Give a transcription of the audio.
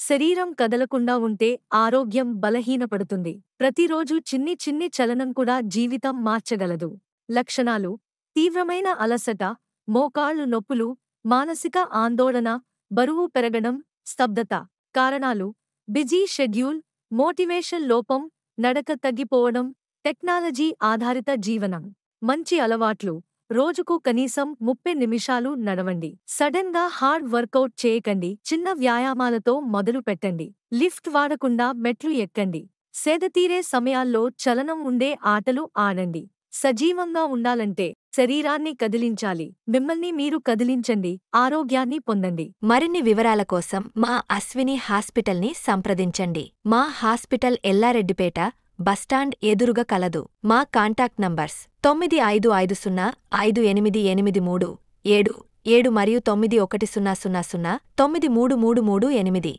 శరీరం కదలకుండా ఉంటే ఆరోగ్యం బలహీనపడుతుంది. ప్రతిరోజు చిన్ని చిన్ని చలనం కూడా జీవితం మార్చగలదు. లక్షణాలు: తీవ్రమైన అలసట, మోకాళ్లు నొప్పులు, మానసిక ఆందోళన, బరువు పెరగడం, స్తబ్దత. కారణాలు: బిజీ షెడ్యూల్, మోటివేషన్ లోపం, నడక తగ్గిపోవడం, టెక్నాలజీ ఆధారిత జీవనం. మంచి అలవాట్లు: రోజుకు కనీసం 30 నిమిషాలు నడవండి. సడన్ గా హార్డ్ వర్కౌట్ చేయకండి. చిన్న వ్యాయామాలతో మొదలు పెట్టండి. లిఫ్ట్ వాడకుండా మెట్లు ఎక్కండి. సేదతీరే సమయాల్లో చలనం ఉండే ఆటలు ఆడండి. సజీవంగా ఉండాలంటే శరీరాన్ని కదిలించాలి. మిమ్మల్ని మీరు కదిలించండి, ఆరోగ్యాన్ని పొందండి. మరిన్ని వివరాల కోసం మా అశ్విని హాస్పిటల్ని సంప్రదించండి. మా హాస్పిటల్ ఎల్లారెడ్డిపేట బస్టాండ్ ఎదురుగా కలదు. మా కాంటాక్ట్ నంబర్స్ 95505883 77 మరియు 9100093338.